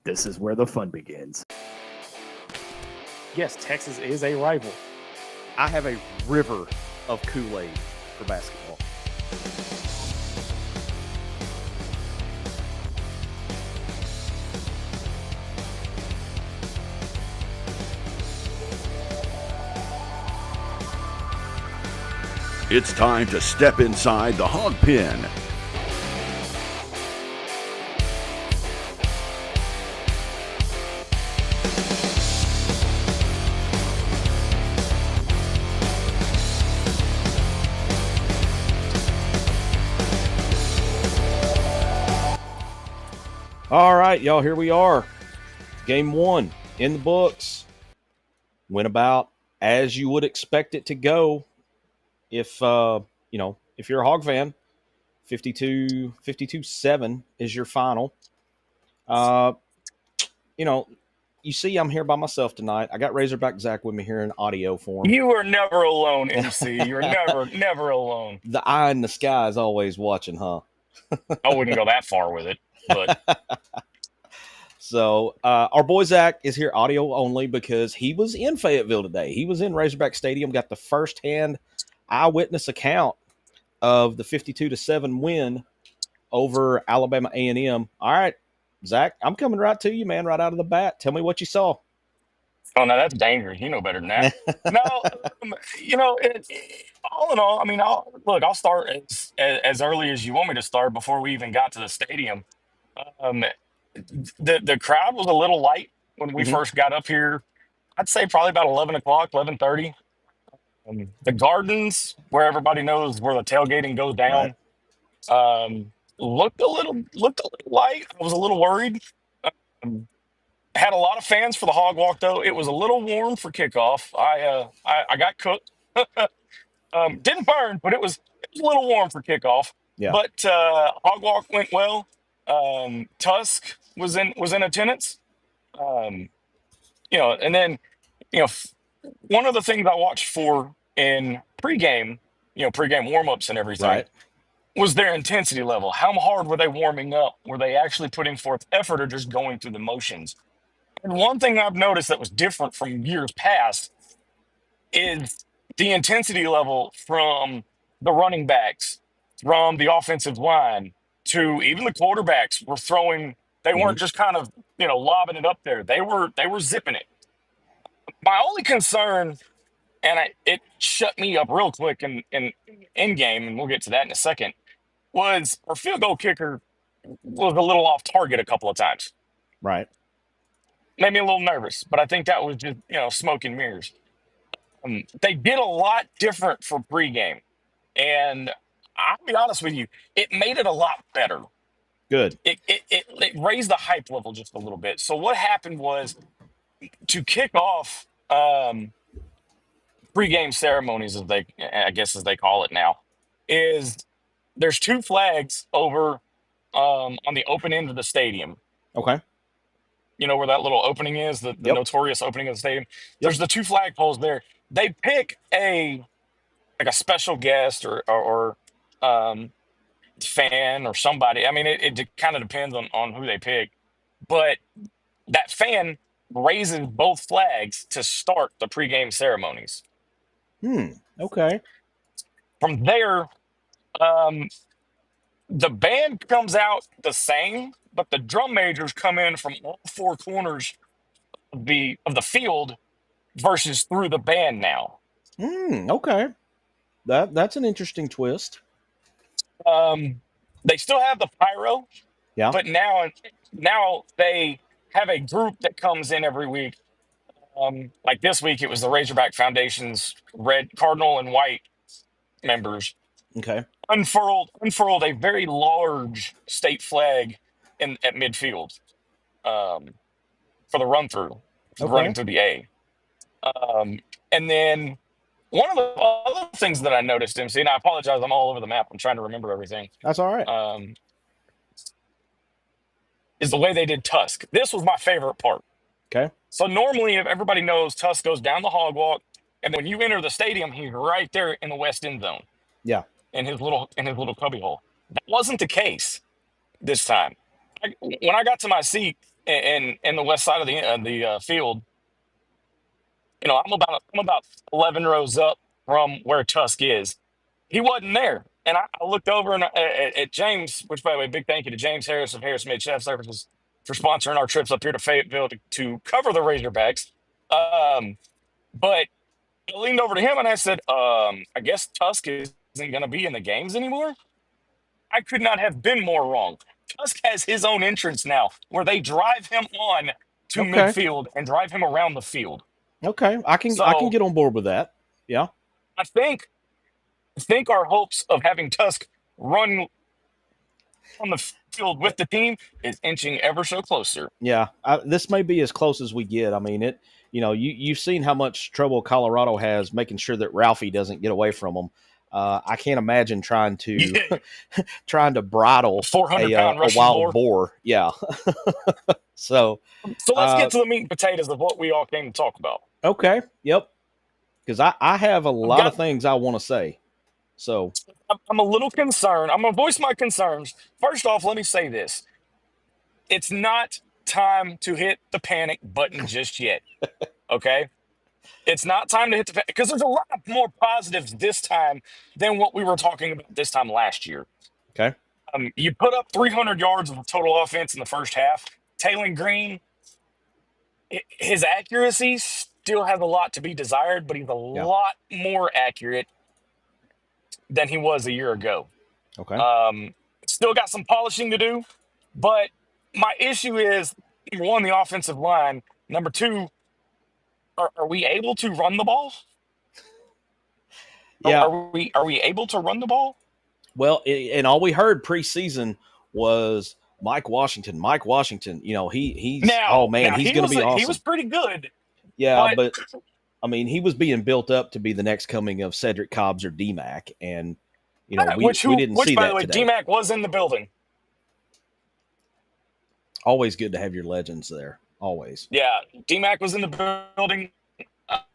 This is where the fun begins. Yes, Texas is a rival. I have a river of Kool-Aid for basketball. It's time to step inside the Hog Pen. All right, y'all, here we are. Game 1 in the books. Went about as you would expect it to go if you're a Hog fan. 52-7 is your final. You see I'm here by myself tonight. I got Razorback Zach with me here in audio form. You are never alone, MC. You're never alone. The eye in the sky is always watching, huh? I wouldn't go that far with it, but So our boy Zach is here audio only because he was in Fayetteville today. He was in Razorback Stadium, got the first-hand eyewitness account of the 52-7 win over Alabama A&M. All right, Zach, I'm coming right to you, man, right out of the bat. Tell me what you saw. oh no, that's dangerous. You know better than that. No, all in all, I mean, I'll start as early as you want me to start before we even got to the stadium. Um, the crowd was a little light when we first got up here. I'd say probably about 11 o'clock, 11:30. The gardens, where everybody knows where the tailgating goes down, looked a little light. I was a little worried. Um, Had a lot of fans for the Hog Walk though. It was a little warm for kickoff. I got cooked. Didn't burn, but it was a little warm for kickoff. Yeah. But Hog Walk went well. Tusk was in attendance. And then one of the things I watched for in pregame, pregame warmups and everything, Right. was their intensity level. How hard were they warming up? Were they actually putting forth effort or just going through the motions? And one thing I've noticed that was different from years past is the intensity level from the running backs, from the offensive line, to even the quarterbacks were throwing. They weren't just kind of lobbing it up there. They were zipping it. My only concern, and it shut me up real quick in game, and we'll get to that in a second, was our field goal kicker was a little off target a couple of times. Right. Made me a little nervous, but I think that was just smoke and mirrors. They did a lot different for pregame, and I'll be honest with you, it made it a lot better. Good. It raised the hype level just a little bit. So what happened was, to kick off pregame ceremonies, as they call it now, is there's two flags over on the open end of the stadium. Okay. You know where that little opening is, the Yep. notorious opening of the stadium? There's the two flagpoles there. They pick a special guest or fan or somebody. I mean, it kind of depends on who they pick. But that fan raises both flags to start the pregame ceremonies. Okay. From there, the band comes out the same, but the drum majors come in from all four corners of the field versus through the band now. Okay. That's an interesting twist. They still have the pyro, Yeah. but now they have a group that comes in every week. Like this week, it was the Razorback Foundation's red, cardinal, and white members Okay. unfurled a very large state flag at midfield for the run through, running through the A. And then one of the other things that I noticed, MC, and I apologize, I'm all over the map. I'm trying to remember everything. That's all right. Is the way they did Tusk. This was my favorite part. Okay. So normally, if everybody knows, Tusk goes down the Hog Walk, and when you enter the stadium, he's right there in the west end zone. Yeah. In his little cubby hole. That wasn't the case this time. When I got to my seat, in the west side of the field. You know, I'm about 11 rows up from where Tusk is. He wasn't there, and I looked over and at James, which by the way, big thank you to James Harris of Harris Made Chef Services for sponsoring our trips up here to Fayetteville to cover the Razorbacks. But I leaned over to him and I said, I guess Tusk isn't going to be in the games anymore. I could not have been more wrong. Tusk has his own entrance now where they drive him on to Okay. midfield and drive him around the field. Okay. I can So get on board with that. Yeah. I think our hopes of having Tusk run on the field with the team is inching ever so closer. Yeah. This may be as close as we get. I mean, you've seen how much trouble Colorado has making sure that Ralphie doesn't get away from them. I can't imagine trying to bridle 400-pound a Russian wild boar. boar. Yeah. So let's get to the meat and potatoes of what we all came to talk about. Okay. Yep. Because I have a lot of things I want to say. So I'm a little concerned. I'm going to voice my concerns. First off, let me say this. It's not time to hit the panic button just yet. Okay? It's not time to hit the panic because there's a lot more positives this time than what we were talking about this time last year. Okay. You put up 300 yards of total offense in the first half. Taylor Green, his accuracy still has a lot to be desired, but he's a lot more accurate than he was a year ago. Okay. Still got some polishing to do, but my issue is, number one, the offensive line. Number two, are we able to run the ball? Yeah. Are we able to run the ball? Well, and all we heard preseason was Mike Washington. Mike Washington, he's he's going to be awesome. He was pretty good. Yeah, but I mean, he was being built up to be the next coming of Cedric Cobbs or DMAC, and we didn't see that today. By the way, DMAC was in the building. Always good to have your legends there. Always. Yeah, DMAC was in the building.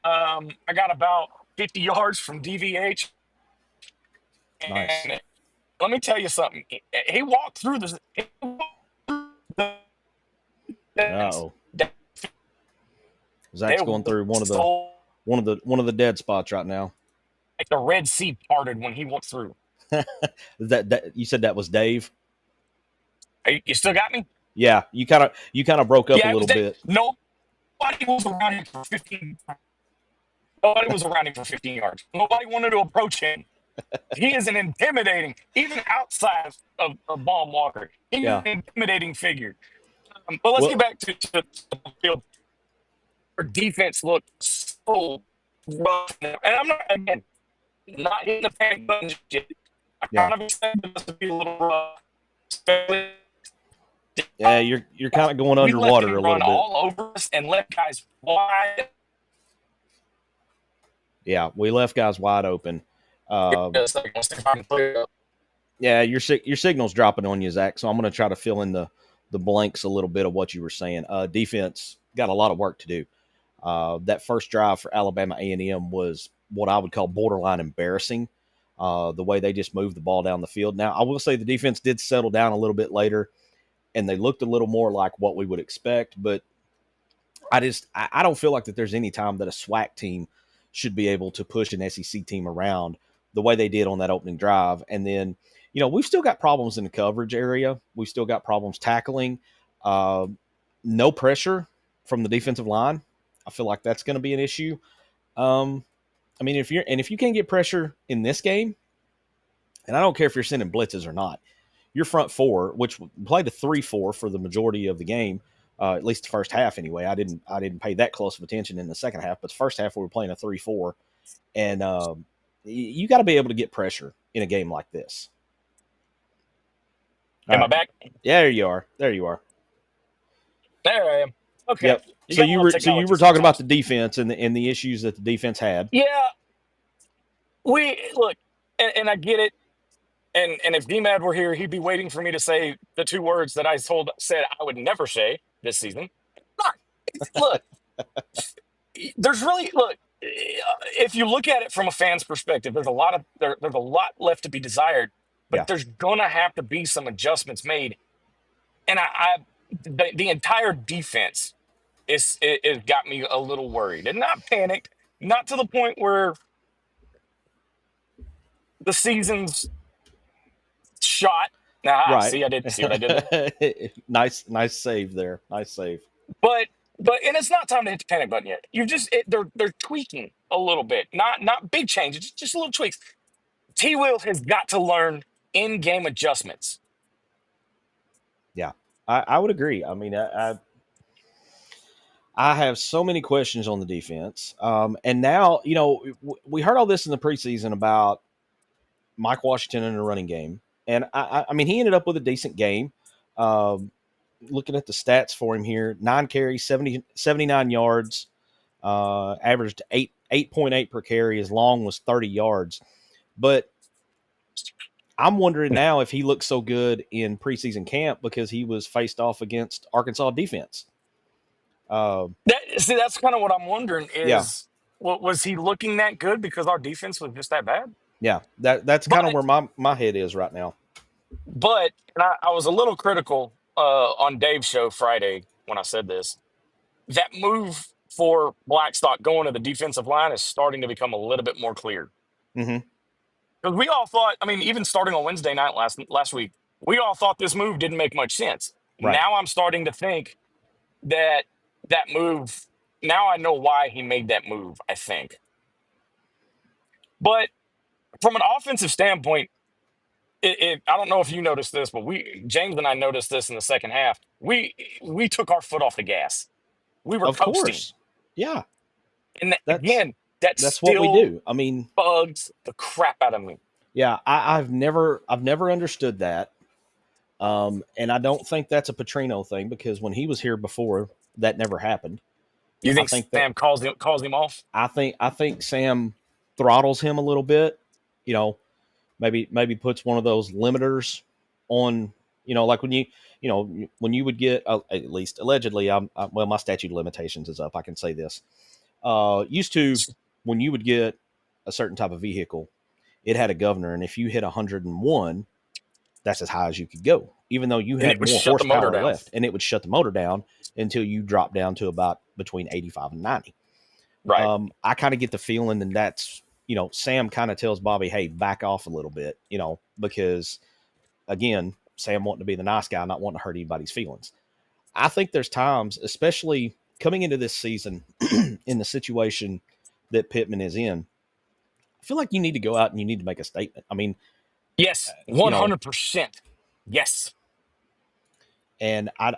I got about 50 yards from DVH. Nice. And let me tell you something. He walked through the. Uh-oh. Zach's going through one of the dead spots right now. Like the Red Sea parted when he walked through. that you said that was Dave? You still got me? Yeah, you kind of broke up a little bit. Nobody was around him for 15. Nobody was around him for 15 yards. Nobody wanted to approach him. He is an intimidating, even outside of Baum Walker. He's an intimidating figure. But let's get back to the field. Our defense looked so rough. And I'm not hitting the panic button just yet. I kind of expected us to be a little rough. Yeah, you're kind of going underwater a little bit. All over us and left guys wide. Yeah, we left guys wide open. Yeah, your signal's dropping on you, Zach. So I'm going to try to fill in the blanks a little bit of what you were saying. Defense got a lot of work to do. That first drive for Alabama A&M was what I would call borderline embarrassing. The way they just moved the ball down the field. Now, I will say the defense did settle down a little bit later, and they looked a little more like what we would expect. But I don't feel like that there's any time that a SWAC team should be able to push an SEC team around the way they did on that opening drive. And then, we've still got problems in the coverage area. We've still got problems tackling. No pressure from the defensive line. I feel like that's going to be an issue. If you can't get pressure in this game, and I don't care if you're sending blitzes or not, your front four, which played a 3-4 for the majority of the game, at least the first half anyway. I didn't pay that close of attention in the second half, but the first half we were playing a 3-4, and you got to be able to get pressure in a game like this. Am I back? Yeah, there you are. There I am. Okay. Yep. So you were talking about the defense and the issues that the defense had. Yeah. We look, and I get it. And if D-Mad were here, he'd be waiting for me to say the two words that I said I would never say this season. Look, if you look at it from a fan's perspective, there's a lot left to be desired, but there's gonna have to be some adjustments made. And the entire defense it got me a little worried, and not panicked, not to the point where the season's shot. Nah, Right. see, see what I did there. Nice save there. Nice save. But and it's not time to hit the panic button yet. You just they're tweaking a little bit, not big changes, just little tweaks. T. Will has got to learn in-game adjustments. Yeah, I would agree. I mean, I have so many questions on the defense. And now, we heard all this in the preseason about Mike Washington in the running game. And I mean, he ended up with a decent game. Looking at the stats for him here, 9 carries, 79 yards, averaged 8.8 per carry. His long was 30 yards. But I'm wondering now if he looks so good in preseason camp because he was faced off against Arkansas defense. That's kind of what I'm wondering is, Yeah. was he looking that good because our defense was just that bad? Yeah, that's kind of where my head is right now. But I was a little critical on Dave's show Friday when I said this. That move for Blackstock going to the defensive line is starting to become a little bit more clear. Mm-hmm. Because we all thought, I mean, even starting on Wednesday night last week, we all thought this move didn't make much sense. Right. Now I'm starting to think that move, now I know why he made that move, I think. But from an offensive standpoint, I don't know if you noticed this, but James and I noticed this in the second half. We took our foot off the gas. We were of coasting. Course. Yeah. And that's what we do. I mean, bugs the crap out of me. Yeah, I've never understood that. And I don't think that's a Petrino thing because when he was here before, that never happened. You think Sam calls him off? I think Sam throttles him a little bit. Maybe puts one of those limiters on. Like when you would get at least allegedly. Well, my statute of limitations is up. I can say this. Used to when you would get a certain type of vehicle, it had a governor, and if you hit 101, that's as high as you could go, even though you had more horsepower left, and it would shut the motor down until you drop down to about between 85 and 90. Right. I kind of get the feeling that that's, Sam kind of tells Bobby, hey, back off a little bit, because again, Sam wanting to be the nice guy, not wanting to hurt anybody's feelings. I think there's times, especially coming into this season in the situation that Pittman is in, I feel like you need to go out and you need to make a statement. I mean, yes, 100%. Yes. And I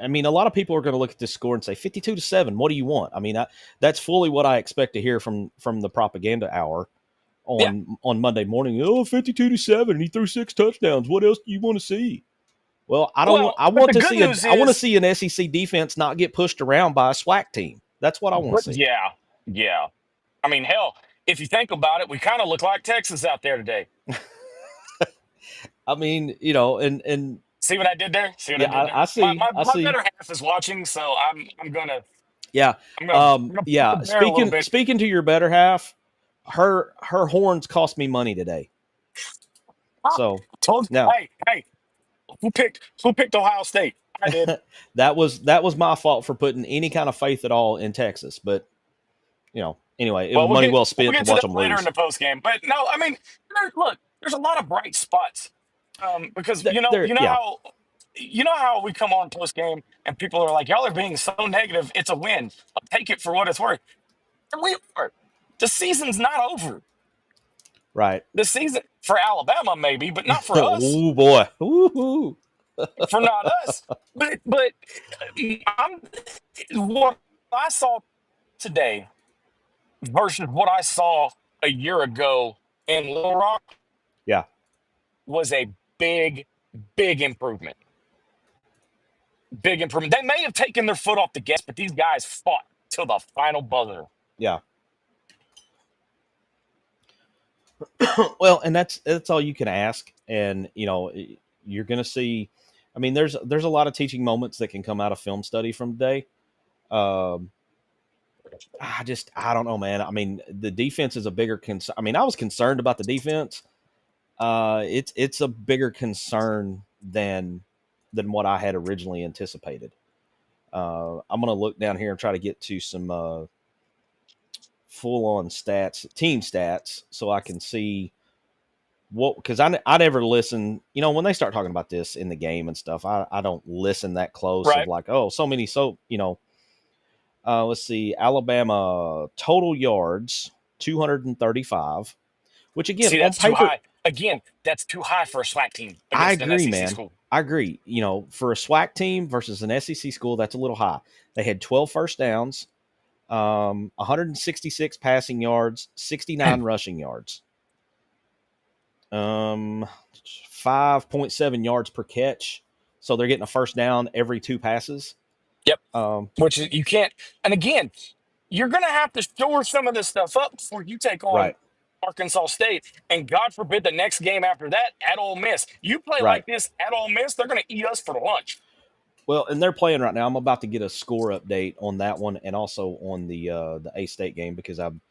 mean, a lot of people are going to look at this score and say 52-7. What do you want? I mean, that's fully what I expect to hear from the propaganda hour on Monday morning. 52-7. He threw 6 touchdowns. What else do you want to see? Well, I want to see an SEC defense not get pushed around by a SWAC team. That's what I want to see. Yeah. I mean, hell, if you think about it, we kind of look like Texas out there today. I mean, and see what I did there? See what I did there? I see. My better half is watching, so I'm gonna. Yeah. I'm gonna Speaking to your better half, her horns cost me money today. So hey, who picked Ohio State? I did. that was my fault for putting any kind of faith at all in Texas, but anyway, it was money well spent to watch them lose. Later in the post game, but no, I mean, look, there's a lot of bright spots because you know how we come on post game and people are like, y'all are being so negative. It's a win. I'll take it for what it's worth. And we are. The season's not over. Right. The season for Alabama maybe, but not for us. Oh boy. Ooh. For not us. But what I saw today versus what I saw a year ago in Little Rock, was a big improvement. Big improvement. They may have taken their foot off the gas, but these guys fought till the final buzzer. Yeah. Well, and that's all you can ask. And you're going to see. I mean, there's a lot of teaching moments that can come out of film study from today. I don't know, man. I mean, the defense is a bigger concern. I mean, I was concerned about the defense. It's a bigger concern than than what I had originally anticipated. I'm going to look down here and try to get to some full-on stats, team stats, so I can see what, because I never listen, when they start talking about this in the game and stuff, I don't listen that close of like, oh, let's see, Alabama total yards 235, which again, See, on that's too paper, high. Again, that's too high for a SWAC team I against an agree, SEC man. school. I agree. For a SWAC team versus an SEC school, that's a little high. They had 12 first downs, 166 passing yards, 69 rushing yards, 5.7 yards per catch. So they're getting a first down every 2 passes. Yep. Which is, you can't. And again, you're going to have to shore some of this stuff up before you take on Right. Arkansas State. And God forbid the next game after that at Ole Miss. You play Right. like this at Ole Miss, they're going to eat us for lunch. Well, and they're playing right now. I'm about to get a score update on that one and also on the A-State game because I'm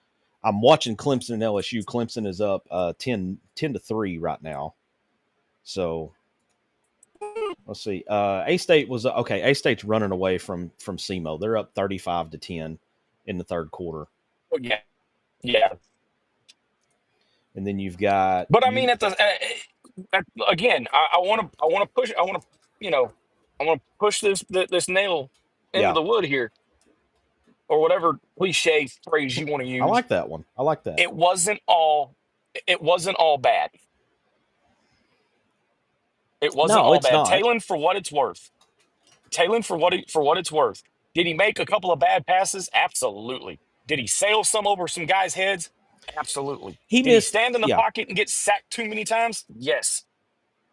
watching Clemson and LSU. Clemson is up 10-3 right now. So let's see. A-State was okay. A-State's running away from SEMO. They're up 35-10 in the third quarter. Oh, yeah. Yeah. And then you've got. But I mean, again, I want to push. I want to push this nail into the wood here, or whatever cliche phrase you want to use. I like that one. I like that. It wasn't all bad. It wasn't all bad. Not. Talon, for what it's worth. For what it's worth. Did he make a couple of bad passes? Absolutely. Did he sail some over some guys' heads? Absolutely. Did he stand in the pocket and get sacked too many times? Yes.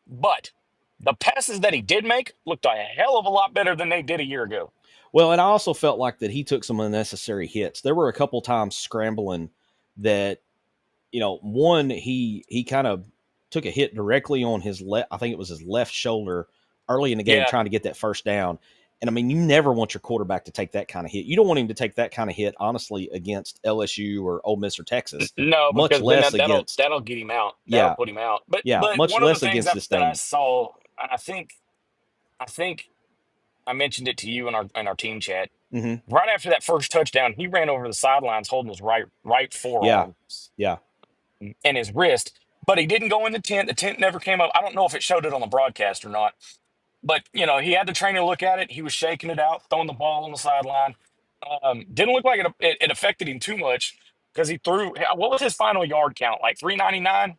But the passes that he did make looked a hell of a lot better than they did a year ago. Well, and I also felt like that he took some unnecessary hits. There were a couple times scrambling that, one, he kind of took a hit directly on his left. I think it was his left shoulder early in the game trying to get that first down. And I mean, you never want your quarterback to take that kind of hit. You don't want him to take that kind of hit, honestly, against LSU or Ole Miss or Texas. No, much because less that'll get him out. That'll put him out. But much one less of the things against this that thing. I saw, I think I mentioned it to you in our team chat. Mm-hmm. Right after that first touchdown, he ran over the sidelines holding his right forearm. Yeah. And his wrist. But he didn't go in the tent. The tent never came up. I don't know if it showed it on the broadcast or not. But, he had the trainer look at it. He was shaking it out, throwing the ball on the sideline. Didn't look like it affected him too much because he threw. What was his final yard count? Like 399?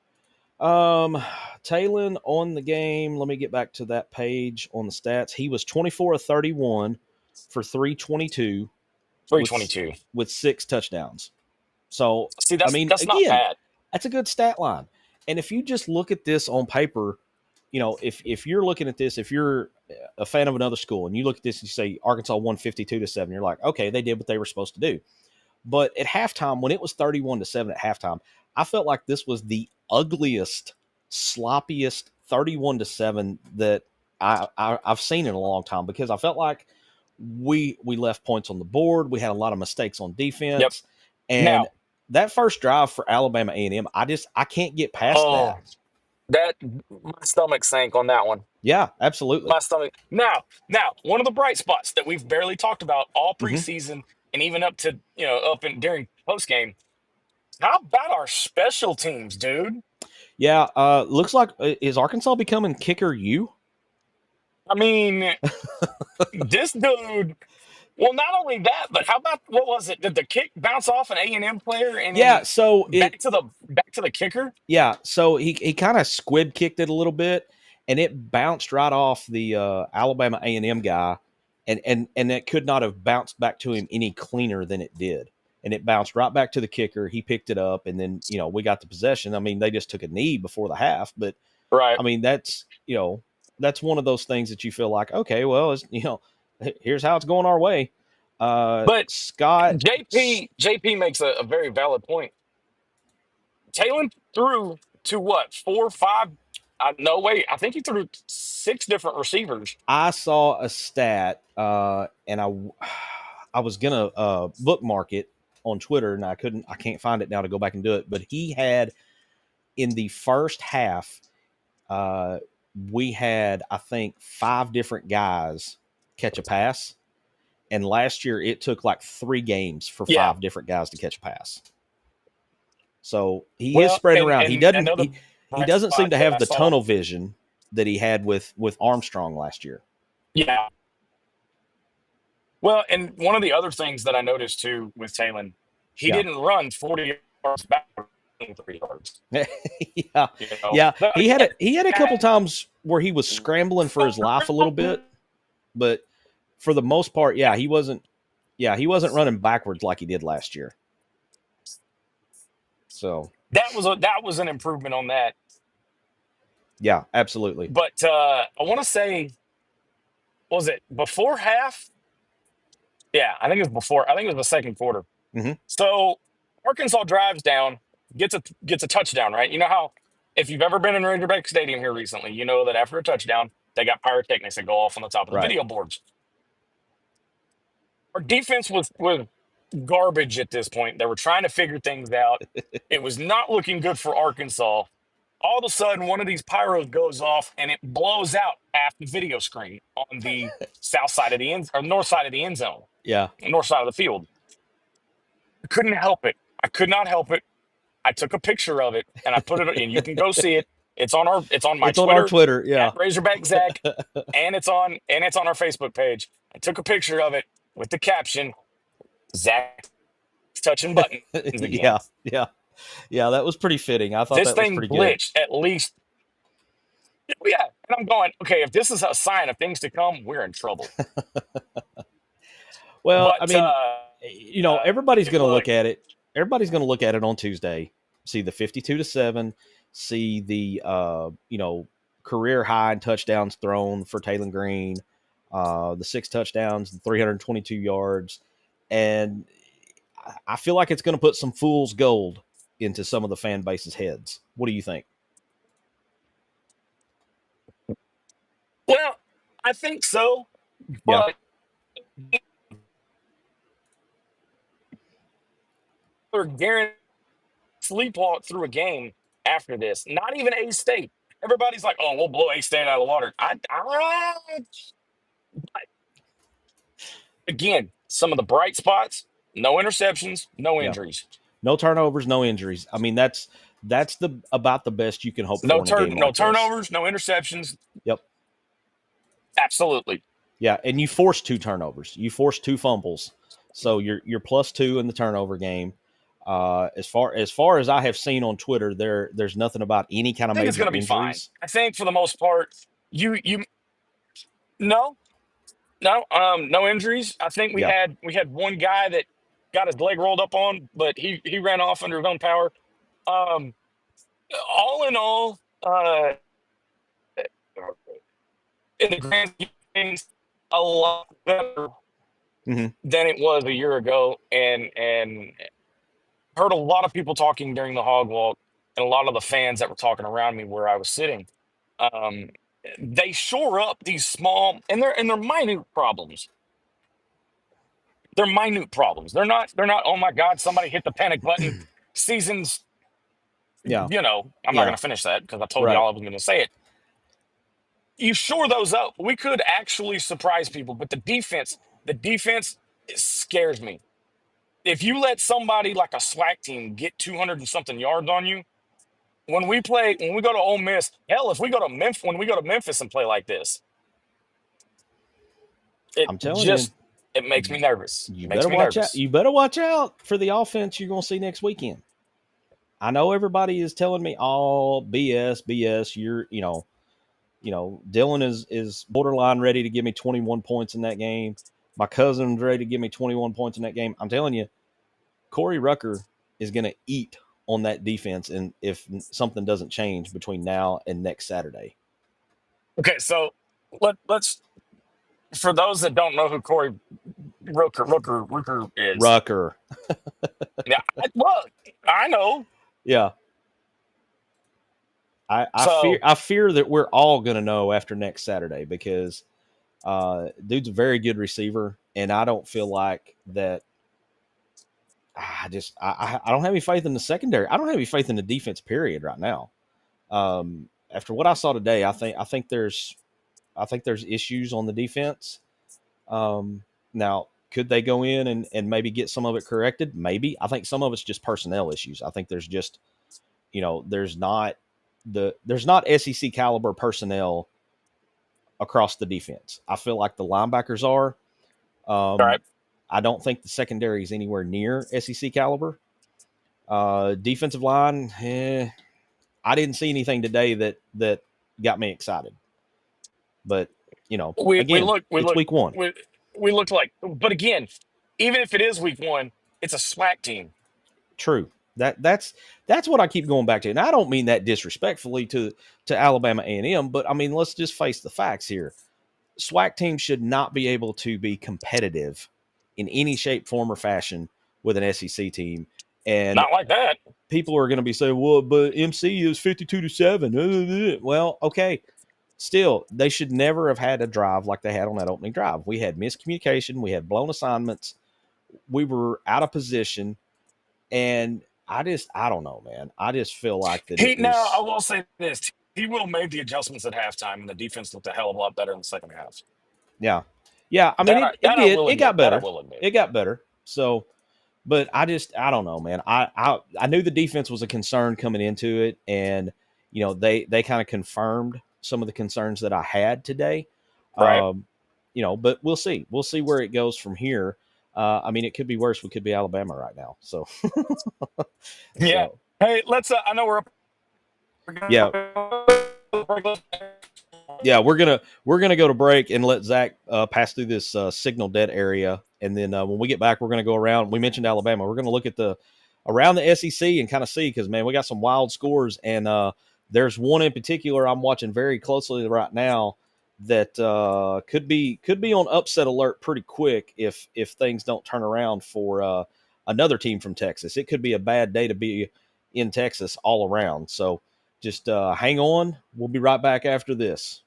Talon on the game. Let me get back to that page on the stats. He was 24 of 31 for 322. 322. With 6 touchdowns. So, see, that's not bad. That's a good stat line. And if you just look at this on paper, if you're looking at this, if you're a fan of another school and you look at this and you say Arkansas won 52-7, you're like, okay, they did what they were supposed to do. But at halftime, when it was 31-7 at halftime, I felt like this was the ugliest, sloppiest 31-7 that I've seen in a long time because I felt like we left points on the board. We had a lot of mistakes on defense. Yep. And that first drive for Alabama A&M, I can't get past that. That my stomach sank on that one. Yeah, absolutely. My stomach. Now, one of the bright spots that we've barely talked about all preseason and even up to during postgame. How about our special teams, dude? Yeah, looks like is Arkansas becoming kicker you? I mean, this dude. Well, not only that, but how about what was it? Did the kick bounce off an A&M player and so back to the kicker? Yeah, so he kind of squib kicked it a little bit, and it bounced right off the Alabama A&M guy, and it could not have bounced back to him any cleaner than it did. And it bounced right back to the kicker. He picked it up, and then we got the possession. I mean, they just took a knee before the half, but right. I mean, that's one of those things that you feel like, okay, well, here's how it's going our way. But Scott JP makes a very valid point. Talon threw to what, 4 or 5? No, wait. I think he threw 6 different receivers. I saw a stat, and I was gonna bookmark it on Twitter, and I can't find it now to go back and do it. But he had in the first half, we had, I think, 5 different guys catch a pass. And last year it took like 3 games for 5 different guys to catch a pass. So he is spreading around. He doesn't seem to have the tunnel vision that he had with Armstrong last year. Yeah. Well, and one of the other things that I noticed too with Talon, he didn't run 40 yards backward, 3 yards. Yeah. You know? Yeah. He had a couple times where he was scrambling for his life a little bit, but for the most part, he wasn't running backwards like he did last year. So that was an improvement on that. Yeah, absolutely. But I want to say, was it before half? Yeah, I think it was before. I think it was the second quarter. Mm-hmm. So Arkansas drives down, gets a touchdown, right? You know how if you've ever been in Razorback Stadium here recently, you know that after a touchdown, they got pyrotechnics that go off on the top of the video boards. Our defense was garbage at this point. They were trying to figure things out. It was not looking good for Arkansas. All of a sudden, one of these pyros goes off and it blows out half the video screen on the south side of the north side of the end zone. Yeah. North side of the field. I couldn't help it. I could not help it. I took a picture of it and I put it, and you can go see it. It's on my Twitter. On our Twitter, yeah. Razorback Zach, and it's on our Facebook page. I took a picture of it with the caption, "Zach touching buttons again." Yeah. That was pretty fitting. I thought this that was thing pretty glitched at least. Yeah, and I'm going, okay, if this is a sign of things to come, we're in trouble. Well, I mean, everybody's going to look at it. Everybody's going to look at it on Tuesday, see the 52-7, see the career high in touchdowns thrown for Talon Green, the 6 touchdowns, the 322 yards, and I feel like it's going to put some fool's gold into some of the fan base's heads. What do you think? Well, I think so, but they're guaranteed sleepwalk through a game after this. Not even A-State. Everybody's like, "Oh, we'll blow A-State out of the water." Again, some of the bright spots: no interceptions, no injuries, no turnovers, no injuries. I mean, that's about the best you can hope for. No turnovers, no interceptions. Yep. Absolutely. Yeah, and you forced 2 turnovers. You forced 2 fumbles, so you're +2 in the turnover game. As far as I have seen on Twitter, there's nothing about any kind of major it's going to be injuries. fine. I think for the most part, no injuries. I think we had one guy that got his leg rolled up on, but he ran off under his own power. All in all, in the grand scheme of things, a lot better than it was a year ago, and heard a lot of people talking during the hog walk, and a lot of the fans that were talking around me where I was sitting. They shore up these small, and they're minute problems. They're minute problems. They're not, oh my God, somebody hit the panic button. Seasons. Yeah. I'm not going to finish that because I told you all I was going to say it. You shore those up. We could actually surprise people, but the defense scares me. If you let somebody like a SWAC team get 200 and something yards on you, when we go to Ole Miss, hell, if we go to Memphis and play like this, I'm telling you, it makes me nervous. You better watch out. You better watch out for the offense you're going to see next weekend. I know everybody is telling me, "Oh, BS." You're, Dylan is borderline ready to give me 21 points in that game. My cousin's ready to give me 21 points in that game. I'm telling you, Corey Rucker is going to eat on that defense, and if something doesn't change between now and next Saturday. Okay, so let's for those that don't know who Corey Rucker is. Rucker. Yeah, I know. Yeah. I fear that we're all going to know after next Saturday because dude's a very good receiver, and I don't feel like that. I don't have any faith in the secondary. I don't have any faith in the defense, period, right now. after what I saw today, I think there's issues on the defense. Now, could they go in and maybe get some of it corrected? Maybe. I think some of it's just personnel issues. I think there's just, there's not SEC caliber personnel across the defense. I feel like the linebackers are. All right. I don't think the secondary is anywhere near SEC caliber. Defensive line, I didn't see anything today that got me excited. But it's week one. We looked like, but again, even if it is week one, it's a SWAC team. True. That's what I keep going back to, and I don't mean that disrespectfully to Alabama A&M, but I mean, let's just face the facts here. SWAC teams should not be able to be competitive in any shape, form, or fashion with an SEC team, and not like that. People are going to be saying, "Well, but MC is 52-7." Well, okay. Still, they should never have had a drive like they had on that opening drive. We had miscommunication. We had blown assignments. We were out of position. And I don't know, man. I just feel like that. Now, I will say this. He will make the adjustments at halftime, and the defense looked a hell of a lot better in the second half. Yeah. Yeah. I mean, it did. It got better. It got better. So, but I don't know, man. I knew the defense was a concern coming into it. And, they kind of confirmed some of the concerns that I had today. Right. But we'll see. We'll see where it goes from here. I mean, it could be worse. We could be Alabama right now. So, yeah. So. Hey, let's. I know we're up. Yeah. Yeah, we're gonna go to break and let Zach pass through this signal dead area, and then when we get back, we're gonna go around. We mentioned Alabama. We're gonna look at around the SEC and kind of see, because man, we got some wild scores, and there's one in particular I'm watching very closely right now that could be on upset alert pretty quick if things don't turn around for another team from Texas. It could be a bad day to be in Texas all around. So just hang on. We'll be right back after this.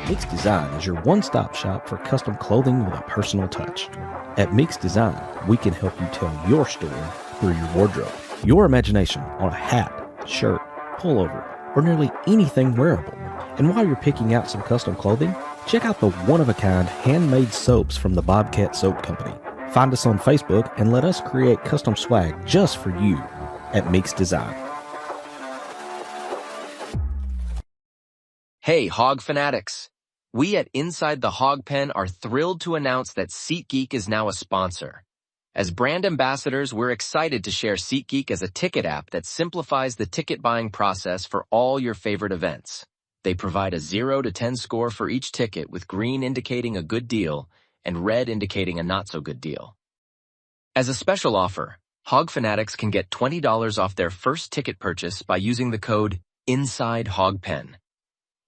Meeks Design is your one-stop shop for custom clothing with a personal touch. At Meeks Design, we can help you tell your story through your wardrobe. Your imagination on a hat, shirt, pullover, or nearly anything wearable. And while you're picking out some custom clothing, check out the one-of-a-kind handmade soaps from the Bobcat Soap Company. Find us on Facebook and let us create custom swag just for you at Meeks Design. Hey, Hog fanatics. We at Inside the Hog Pen are thrilled to announce that SeatGeek is now a sponsor. As brand ambassadors, we're excited to share SeatGeek as a ticket app that simplifies the ticket buying process for all your favorite events. They provide a 0 to 10 score for each ticket, with green indicating a good deal and red indicating a not so good deal. As a special offer, Hog fanatics can get $20 off their first ticket purchase by using the code INSIDEHOGPEN.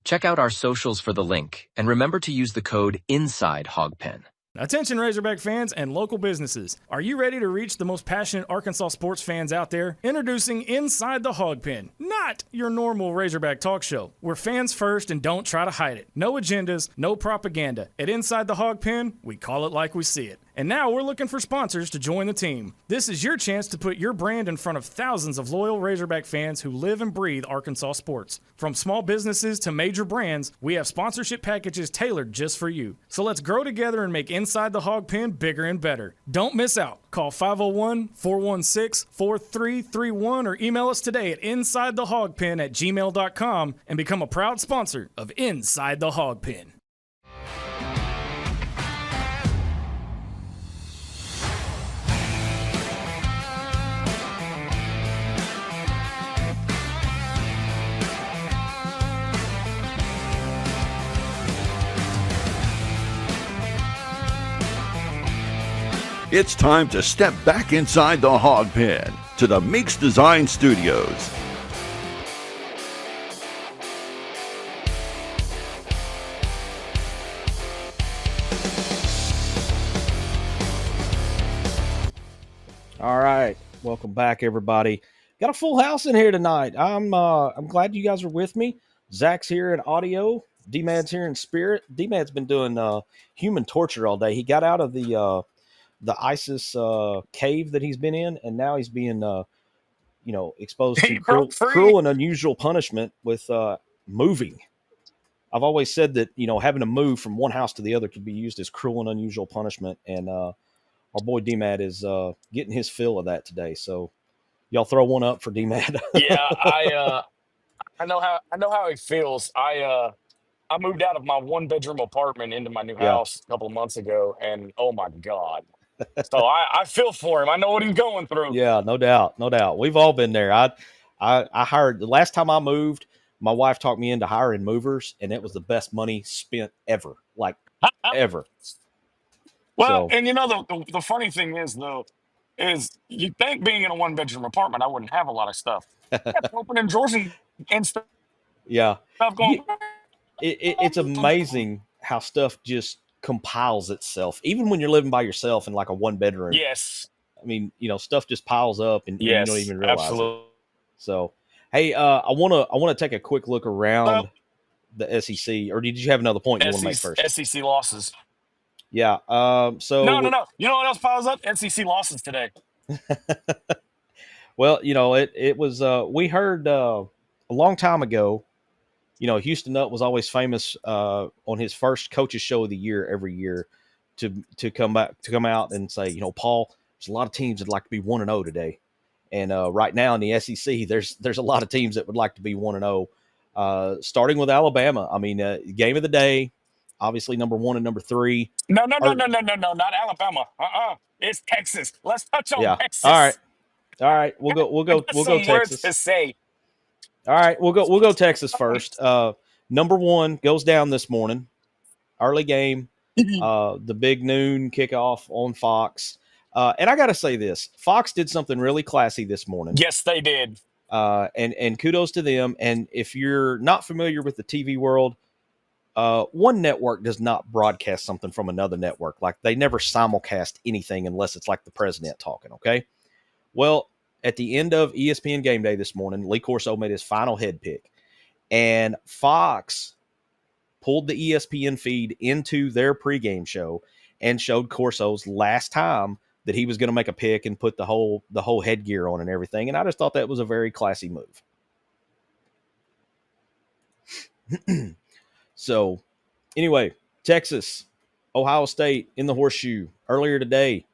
Check out our socials for the link, and remember to use the code INSIDEHOGPEN. Attention Razorback fans and local businesses. Are you ready to reach the most passionate Arkansas sports fans out there? Introducing Inside the Hog Pen, not your normal Razorback talk show. We're fans first and don't try to hide it. No agendas, no propaganda. At Inside the Hog Pen, we call it like we see it. And now we're looking for sponsors to join the team. This is your chance to put your brand in front of thousands of loyal Razorback fans who live and breathe Arkansas sports. From small businesses to major brands, we have sponsorship packages tailored just for you. So let's grow together and make Inside the Hog Pen bigger and better. Don't miss out. Call 501-416-4331 or email us today at insidethehogpen@gmail.com and become a proud sponsor of Inside the Hog Pen. It's time to step back inside the Hog Pen to the Meeks Design Studios. All right, welcome back, everybody. Got a full house in here tonight. I'm glad you guys are with me. Zach's here in audio. D-Mad's here in spirit. D-Mad's been doing human torture all day. He got out of the ISIS cave that he's been in, and now he's being exposed to He broke free. cruel and unusual punishment with moving. I've always said that having to move from one house to the other could be used as cruel and unusual punishment, and our boy D-Mad is getting his fill of that today. So y'all throw one up for D-Mad. Yeah, I know how he feels. I moved out of my 1-bedroom apartment into my new Yeah. house a couple of months ago, and oh my God. So I feel for him. I know what he's going through. Yeah, no doubt, no doubt. We've all been there. I hired the last time I moved. My wife talked me into hiring movers, and it was the best money spent ever, like ever. Well, So, and the funny thing is though, is you think being in a 1-bedroom apartment, I wouldn't have a lot of stuff. I kept opening drawers and stuff yeah, going. it's amazing how stuff just compiles itself, even when you're living by yourself in like a 1-bedroom. Yes. I mean, stuff just piles up, and you don't even realize absolutely. it. So, hey, I want to take a quick look around the SEC, or did you have another point you want to make first? SEC losses. Yeah. So no. You know what else piles up? SEC losses today. Well, it was. We heard a long time ago. Houston Nutt was always famous on his first coaches show of the year every year to come out and say, Paul, there's a lot of teams that'd like to be 1-0 today, and right now in the SEC, there's a lot of teams that would like to be 1-0. Starting with Alabama. I mean, game of the day, obviously number 1 and number 3. No, not Alabama. It's Texas. Let's touch on Texas. All right. We'll go Texas. Words to say. All right, we'll go Texas first. Number 1 goes down this morning. Early game, the big noon kickoff on Fox. And I got to say this, Fox did something really classy this morning. Yes, they did. And kudos to them. And if you're not familiar with the TV world, one network does not broadcast something from another network. Like, they never simulcast anything unless it's like the president talking, okay? Well, at the end of ESPN Game Day this morning, Lee Corso made his final head pick, and Fox pulled the ESPN feed into their pregame show and showed Corso's last time that he was going to make a pick and put the whole headgear on and everything. And I just thought that was a very classy move. So, anyway, Texas, Ohio State in the horseshoe earlier today.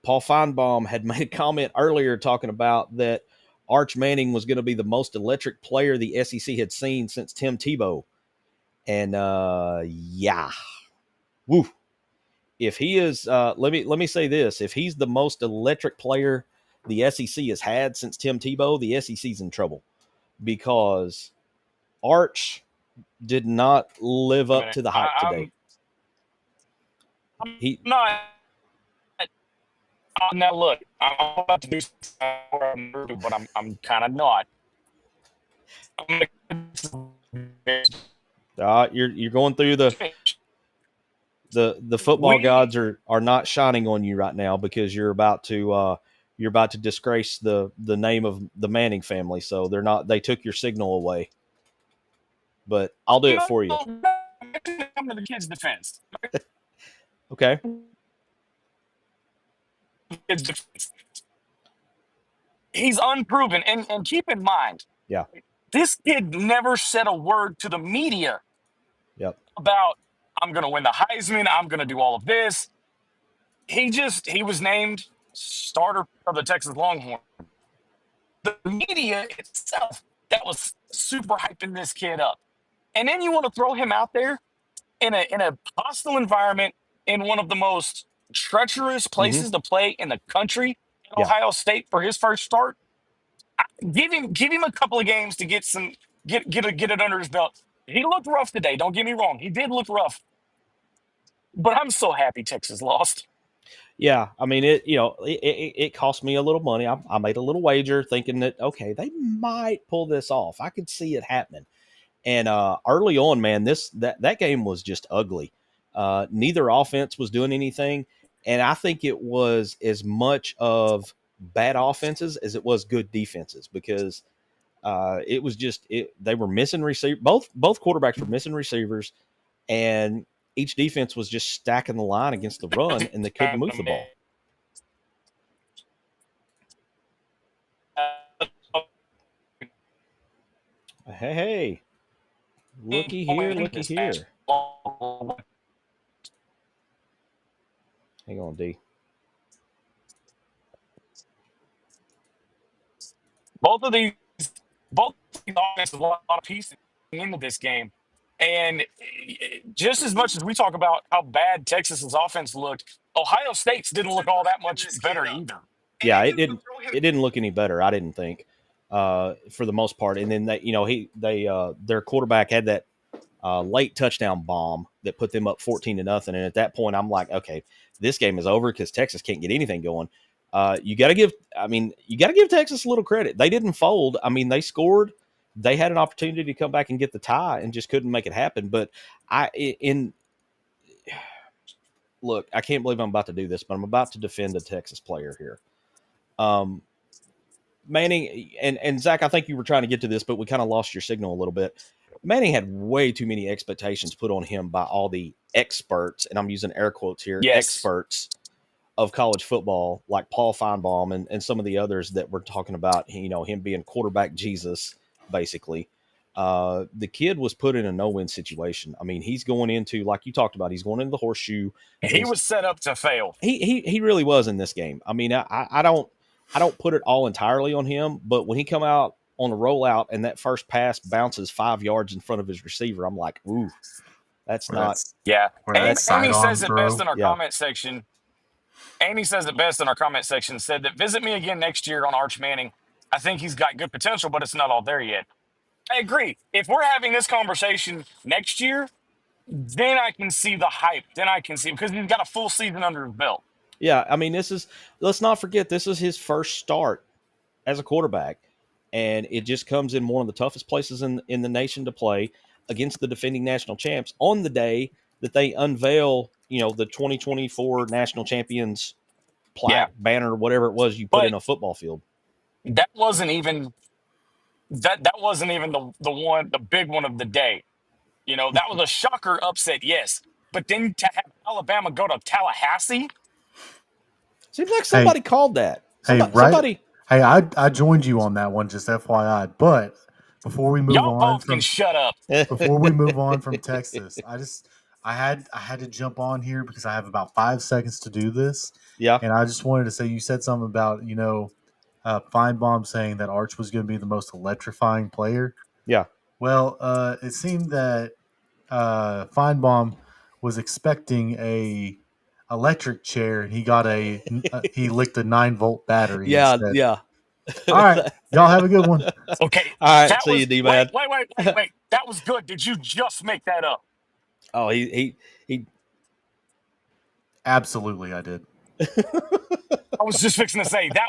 Paul Feinbaum had made a comment earlier talking about that Arch Manning was going to be the most electric player the SEC had seen since Tim Tebow. And yeah. Woo. If he is let me say this, if he's the most electric player the SEC has had since Tim Tebow, the SEC's in trouble, because Arch did not live up to the hype today. Now look, I'm about to do something, but I'm kind of not. You're going through the football gods are not shining on you right now, because you're about to disgrace the name of the Manning family. So they took your signal away. But I'll do it for you. Come to the kid's defense. Okay. He's unproven, and keep in mind, this kid never said a word to the media about, I'm going to win the Heisman, I'm going to do all of this. He was named starter of the Texas Longhorns. The media itself, that was super hyping this kid up. And then you want to throw him out there in a hostile environment in one of the most treacherous places to play in the country, in Ohio State, for his first start. Give him a couple of games to get it under his belt. He looked rough today. Don't get me wrong. He did look rough. But I'm so happy Texas lost. Yeah, I mean, it cost me a little money. I made a little wager thinking that, okay, they might pull this off. I could see it happening. And early on, man, that game was just ugly. Neither offense was doing anything. And I think it was as much of bad offenses as it was good defenses, because It was just they were missing receiver. Both quarterbacks were missing receivers, and each defense was just stacking the line against the run, and they couldn't move the ball. Hey, looky here. Hang on, D. Both of these offenses, a lot of pieces into this game. And just as much as we talk about how bad Texas's offense looked, Ohio State's didn't look all that much better either. Yeah, it didn't look any better, I didn't think, for the most part. And then their quarterback had that late touchdown bomb that put them up 14-0. And at that point, I'm like, okay, this game is over because Texas can't get anything going. You got to give Texas a little credit. They didn't fold. I mean, they scored. They had an opportunity to come back and get the tie and just couldn't make it happen. But look, I can't believe I'm about to do this, but I'm about to defend a Texas player here. Manning and Zach, I think you were trying to get to this, but we kind of lost your signal a little bit. Manning had way too many expectations put on him by all the experts, and I'm using air quotes here, experts of college football, like Paul Feinbaum and some of the others that were talking about, him being quarterback Jesus, basically. The kid was put in a no-win situation. I mean, he's going into, like you talked about, he's going into the horseshoe. He was set up to fail. He really was in this game. I mean, I don't put it all entirely on him, but when he come out on a rollout and that first pass bounces 5 yards in front of his receiver, I'm like, ooh, that's not. Yeah. Amy says it best in our comment section. Amy says it best in our comment section, said that visit me again next year on Arch Manning. I think he's got good potential, but it's not all there yet. I agree. If we're having this conversation next year, then I can see the hype. Then I can see, because he's got a full season under his belt. Yeah, I mean, let's not forget, this is his first start as a quarterback, and it just comes in one of the toughest places in the nation to play against the defending national champs on the day that they unveil, the 2024 national champions plaque, banner, whatever it was you put in a football field. That wasn't even the big one of the day. That was a shocker upset, yes. But then to have Alabama go to Tallahassee, seems like somebody called that. Hey, I joined you on that one, just FYI. But before we move shut up. Before we move on from Texas, I had to jump on here because I have about 5 seconds to do this. Yeah. And I just wanted to say, you said something about, Feinbaum saying that Arch was going to be the most electrifying player. Yeah. Well, it seemed that Feinbaum was expecting a electric chair, and he got he licked a 9-volt battery. Yeah, instead. yeah. All right, y'all have a good one. Okay. All right, see you, D-Man. Wait. That was good. Did you just make that up? Oh, he. Absolutely, I did. I was just fixing to say that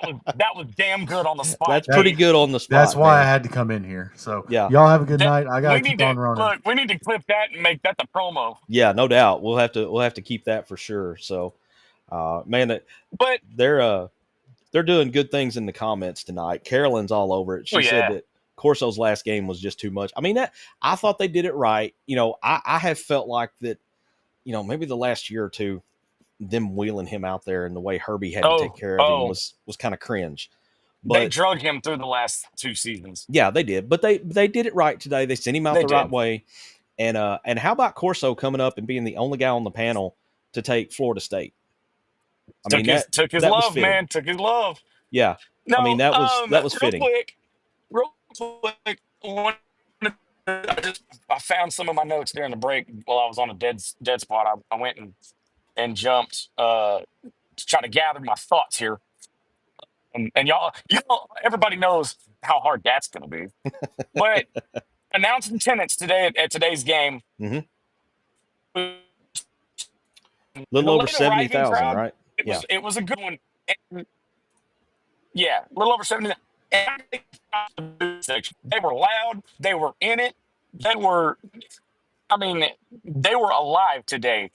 was damn good on the spot. That's pretty good on the spot. That's why I had to come in here. So y'all have a good night. I gotta keep on running. Look, we need to clip that and make that the promo. Yeah, no doubt. We'll have to keep that for sure. So, but they're doing good things in the comments tonight. Carolyn's all over it. She said that Corso's last game was just too much. I mean, I thought they did it right. I have felt like that. Maybe the last year or two, them wheeling him out there and the way Herbie had to take care of him was kind of cringe. But they drug him through the last 2 seasons. Yeah, they did. But they did it right today. They sent him out right way. And how about Corso coming up and being the only guy on the panel to take Florida State? Took his love, man. Took his love. Yeah. No, I mean, that was fitting. Real quick, I found some of my notes during the break while I was on a dead spot. I went and jumped to try to gather my thoughts here. And y'all, everybody knows how hard that's going to be. But announcing attendance today at today's game. Mm-hmm. Little over 70,000, right? It was a good one. And, a little over 70,000. They were loud. They were in it. They were alive today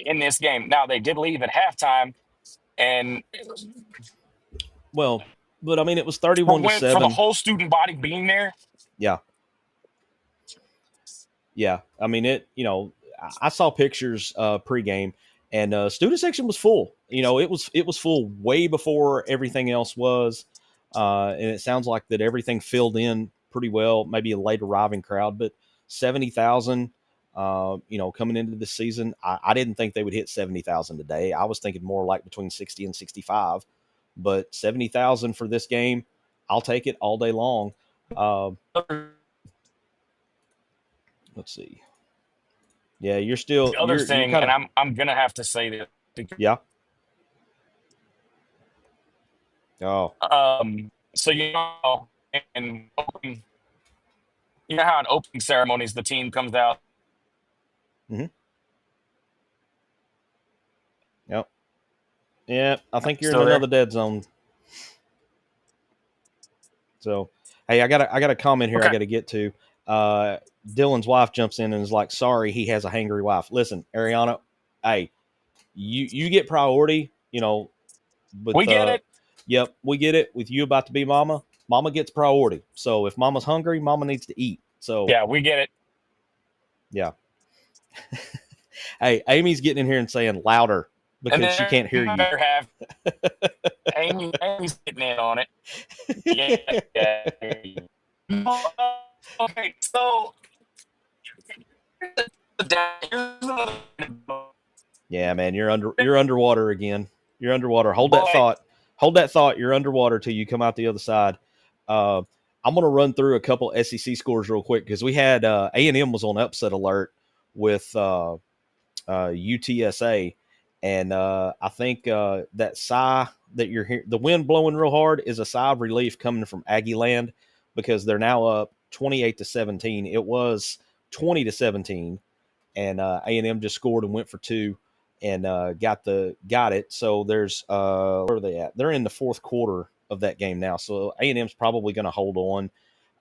in this game. Now, they did leave at halftime. And but I mean, it was for 31-7 the whole student body being there. Yeah. Yeah. I mean, I saw pictures pregame, and student section was full. It was full way before everything else was. And it sounds like that everything filled in pretty well, maybe a late arriving crowd, but 70,000, coming into the season, I didn't think they would hit 70,000 today. I was thinking more like between 60 and 65, but 70,000 for this game, I'll take it all day long. Let's see. Yeah, you're still The other you're thing, kind of and I'm gonna have to say that because, yeah. Oh, so you know how in opening ceremonies the team comes out. yep, yeah. I think you're in Still there? another dead zone. So, hey, I got a comment here I Okay. got to get to. Dylan's wife jumps in and is like, "Sorry, he has a hangry wife." Listen, Ariana, hey, you get priority. With We get it. Yep, we get it. With you about to be mama, mama gets priority. So if mama's hungry, mama needs to eat. So Yeah, we get it. yeah. Hey, Amy's getting in here and saying louder because she can't hear you. Have Amy's getting in on it. Yeah. Okay, so Yeah, man, you're underwater again. You're underwater. Hold that thought. Hold that thought. You're underwater till you come out the other side. I'm going to run through a couple SEC scores real quick because we had A&M was on upset alert with UTSA, and I think that sigh that you're hearing, the wind blowing real hard, is a sigh of relief coming from Aggie Land because they're now up 28-17. It was 20-17, and A&M just scored and went for two and got it. So there's where are they at? They're in the fourth quarter of that game now. So A&M's probably going to hold on.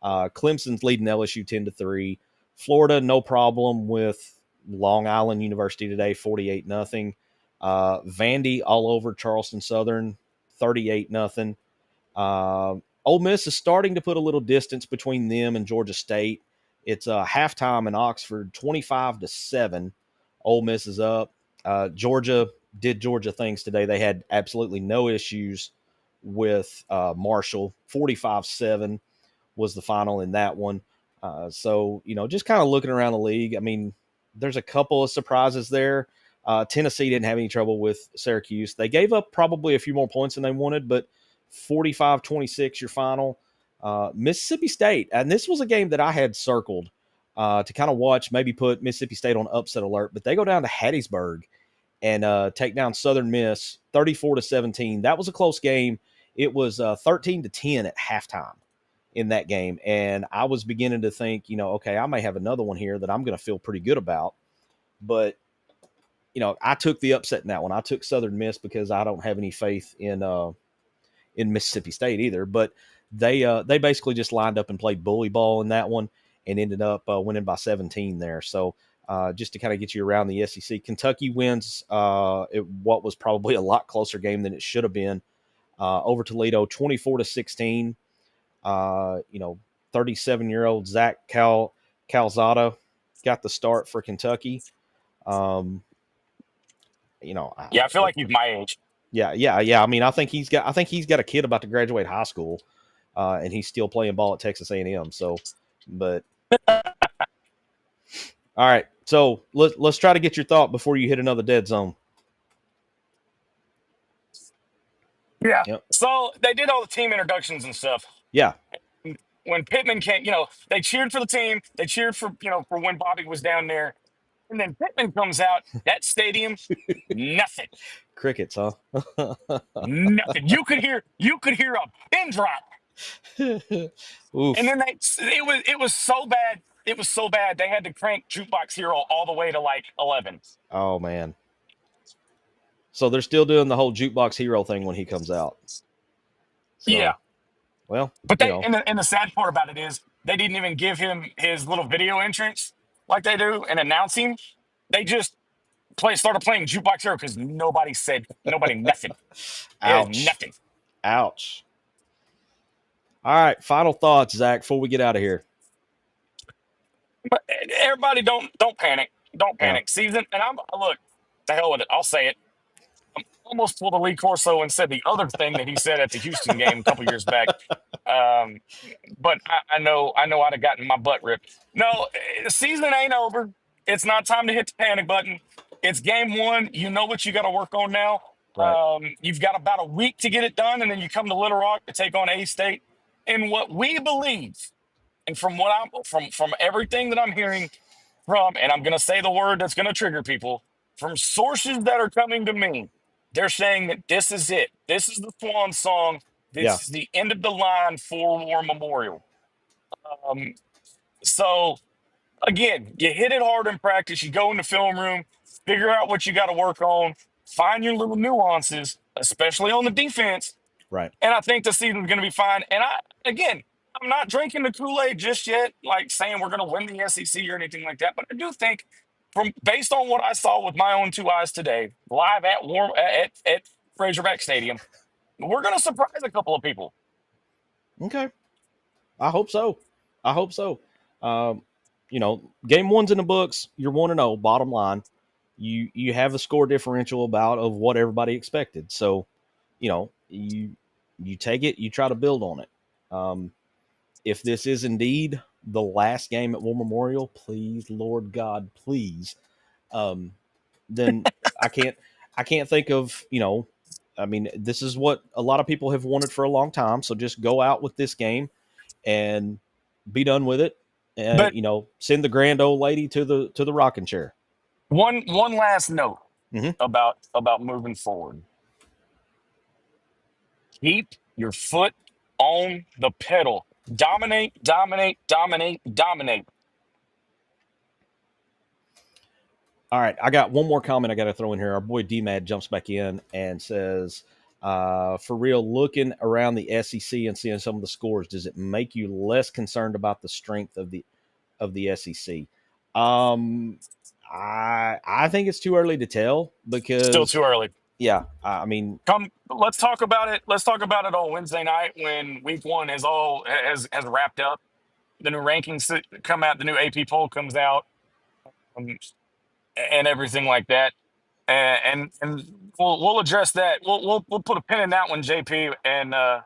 Clemson's leading LSU 10-3. Florida, no problem with Long Island University today, 48-0. Vandy all over Charleston Southern, 38-0. Ole Miss is starting to put a little distance between them and Georgia State. It's halftime in Oxford, 25-7. Ole Miss is up. Georgia did Georgia things today. They had absolutely no issues with Marshall. 45-7 was the final in that one. So, just kind of looking around the league, I mean, there's a couple of surprises there. Tennessee didn't have any trouble with Syracuse. They gave up probably a few more points than they wanted, but 45-26 your final. Mississippi State, and this was a game that I had circled to kind of watch, maybe put Mississippi State on upset alert, but they go down to Hattiesburg and take down Southern Miss 34-17. That was a close game. It was 13-10 at halftime in that game, and I was beginning to think, okay, I may have another one here that I'm going to feel pretty good about, but I took the upset in that one. I took Southern Miss because I don't have any faith in Mississippi State either, but they basically just lined up and played bully ball in that one and ended up winning by 17 there. So just to kind of get you around the SEC, Kentucky wins what was probably a lot closer game than it should have been over Toledo, 24-16. 37-year-old Zach Calzada got the start for Kentucky. I feel like he's my age. Yeah. I mean, I think he's got a kid about to graduate high school, and he's still playing ball at Texas A&M. So, but all right. So let's try to get your thought before you hit another dead zone. Yeah. Yep. So they did all the team introductions and stuff. Yeah. When Pittman came, they cheered for the team. They cheered for when Bobby was down there. And then Pittman comes out, that stadium, nothing. Crickets, huh? Nothing. You could hear a pin drop. Oof. And then it was so bad. It was so bad they had to crank Jukebox Hero all the way to like 11. Oh man. So they're still doing the whole Jukebox Hero thing when he comes out. So, yeah. Well, but and the sad part about it is they didn't even give him his little video entrance like they do and announce him. They just started playing Jukebox Hero because nobody nothing. Ouch. Nothing. Ouch. All right, final thoughts, Zach, before we get out of here. But everybody, don't panic. Don't Yeah. panic. Season, and I'm look. The hell with it. I'll say it. Almost pulled a Lee Corso and said the other thing that he said at the Houston game a couple years back. Um, but I know I'd have gotten my butt ripped. No, the season ain't over. It's not time to hit the panic button. It's game one. You know what you got to work on now. Right. You've got about a week to get it done, and then you come to Little Rock to take on A-State. And what we believe, and from what from everything that I'm hearing from, and I'm going to say the word that's going to trigger people, from sources that are coming to me, they're saying that this is it. This is the swan song. Yeah. This is the end of the line for War Memorial. So, again, you hit it hard in practice. You go in the film room, figure out what you got to work on, find your little nuances, especially on the defense. Right. And I think the season's going to be fine. And I'm not drinking the Kool-Aid just yet, like saying we're going to win the SEC or anything like that. But I do think, based on what I saw with my own two eyes today, live at Razorback Stadium, we're going to surprise a couple of people. Okay. I hope so. Game one's in the books. You're 1-0, bottom line. You have a score differential of what everybody expected. So, you take it, you try to build on it. If this is indeed the last game at War Memorial, please, Lord God, please, then I can't think of, this is what a lot of people have wanted for a long time. So just go out with this game and be done with it. And, But send the grand old lady to the rocking chair. one last note Mhm. about moving forward. Keep your foot on the pedal. Dominate, dominate, dominate, dominate. All right, I got one more comment I got to throw in here. Our boy D-Mad jumps back in and says, for real, looking around the SEC and seeing some of the scores, does it make you less concerned about the strength of the SEC? I think it's too early to tell because Still too early. Yeah, I mean, Let's talk about it. Let's talk about it on Wednesday night when week one has wrapped up. The new rankings come out. The new AP poll comes out, and everything like that. And we'll address that. We'll put a pin in that one, JP and or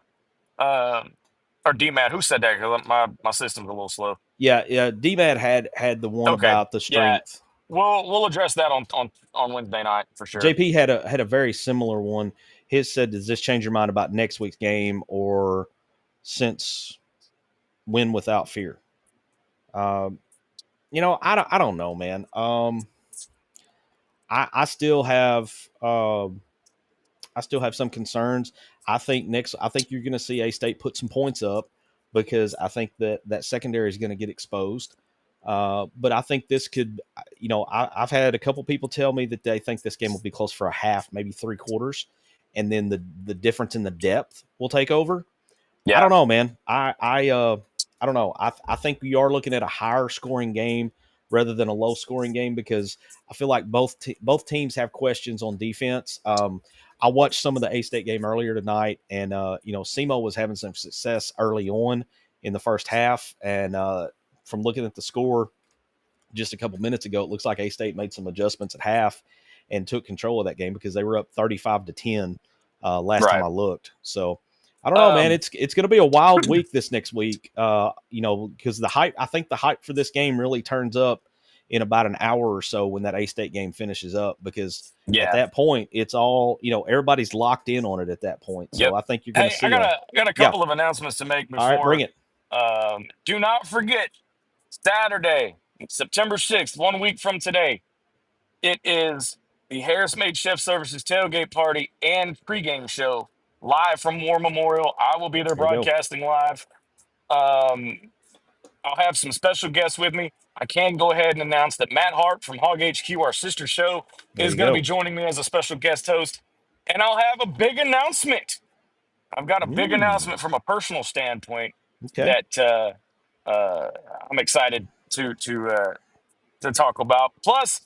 DMAT. Who said that? Because my system's a little slow. Yeah. DMAT had the one Okay. about the strength. We'll address that on Wednesday night for sure. JP had a very similar one. His said, "Does this change your mind about next week's game or since win without fear?" I don't know, man. I still have some concerns. I think you're going to see A-State put some points up because I think that secondary is going to get exposed. But I think this could, I've had a couple people tell me that they think this game will be close for a half, maybe 3/4, and then the difference in the depth will take over. Yeah. I don't know, man. I don't know. I think we are looking at a higher scoring game rather than a low scoring game because I feel like both teams have questions on defense. I watched some of the A-State game earlier tonight, and SEMO was having some success early on in the first half, and from looking at the score just a couple minutes ago, it looks like A-State made some adjustments at half and took control of that game because they were up 35-10 last time I looked. So I don't know, man. It's going to be a wild week this next week, because I think the hype for this game really turns up in about an hour or so when that A-State game finishes up because at that point, it's all, everybody's locked in on it at that point. So I think you're going to see I got a couple of announcements to make before. All right, bring it. Do not forget, Saturday, September 6th, 1 week from today, it is the Harris Made Chef Services tailgate party and pregame show live from War Memorial. I will be there broadcasting live. I'll have some special guests with me. I can go ahead and announce that Matt Hart from Hog HQ, our sister show, is going to be joining me as a special guest host. And I'll have a big announcement. I've got a big announcement from a personal standpoint that I'm excited to talk about. Plus,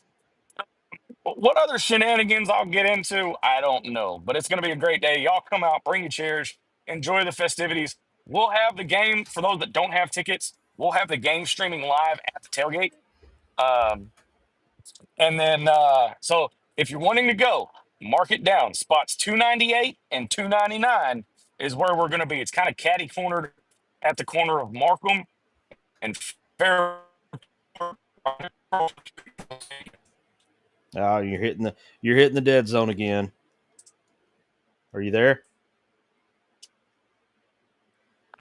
what other shenanigans I'll get into, I don't know. But it's going to be a great day. Y'all come out, bring your chairs, enjoy the festivities. we'll have the game for those that don't have tickets. We'll have the game streaming live at the tailgate. And then, so if you're wanting to go, mark it down. Spots 298 and 299 is where we're going to be. It's kind of catty cornered at the corner of Markham and Fair. Oh, you're hitting the dead zone again. Are you there?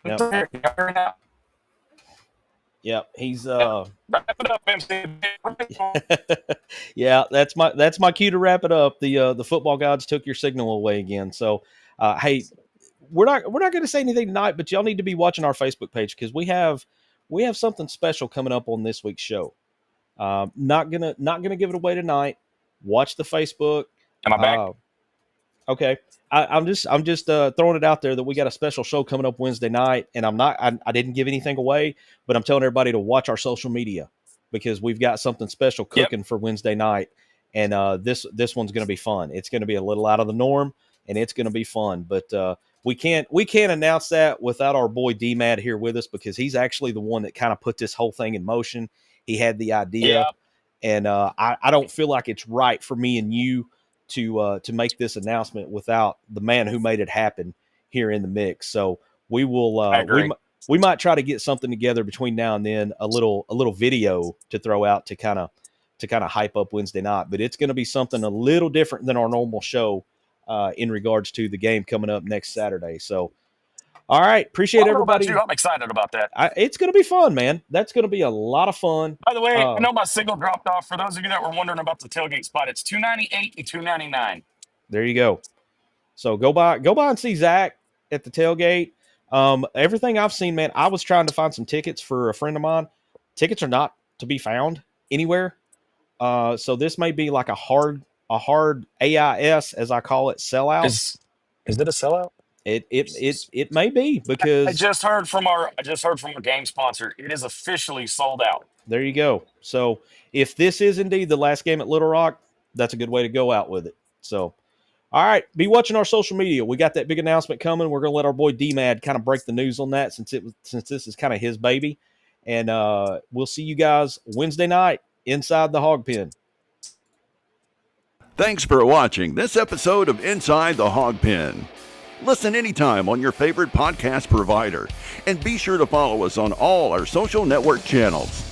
Yep. Yep, he's Wrap it up, MC. yeah, that's my cue to wrap it up. The football gods took your signal away again. So, hey, we're not going to say anything tonight, but y'all need to be watching our Facebook page because we have something special coming up on this week's show. Not gonna give it away tonight. Watch the Facebook. Am I back? Okay. I'm just throwing it out there that we got a special show coming up Wednesday night, and I didn't give anything away, but I'm telling everybody to watch our social media because we've got something special cooking for Wednesday night, and this one's going to be fun. It's going to be a little out of the norm, and it's going to be fun. But we can't announce that without our boy D-Mad here with us because he's actually the one that kind of put this whole thing in motion. He had the idea, and I don't feel like it's right for me and you to make this announcement without the man who made it happen here in the mix. So we will we might try to get something together between now and then, a little video to throw out to kind of hype up Wednesday night. But it's going to be something a little different than our normal show in regards to the game coming up next Saturday. So all right, appreciate everybody. I'm excited about that. It's going to be fun, man. That's going to be a lot of fun. By the way, I know my signal dropped off. For those of you that were wondering about the tailgate spot, it's 298 and 299. There you go. So go by and see Zach at the tailgate. Everything I've seen, man, I was trying to find some tickets for a friend of mine. Tickets are not to be found anywhere. So this may be like a hard AIS, as I call it, sellout. Is it a sellout? It may be because I just heard from our game sponsor. It is officially sold out. There you go. So if this is indeed the last game at Little Rock, that's a good way to go out with it. So, all right, be watching our social media. We got that big announcement coming. We're going to let our boy D-Mad kind of break the news on that since this is kind of his baby. And we'll see you guys Wednesday night inside the Hog Pen. Thanks for watching this episode of Inside the Hog Pen. Listen anytime on your favorite podcast provider, and be sure to follow us on all our social network channels.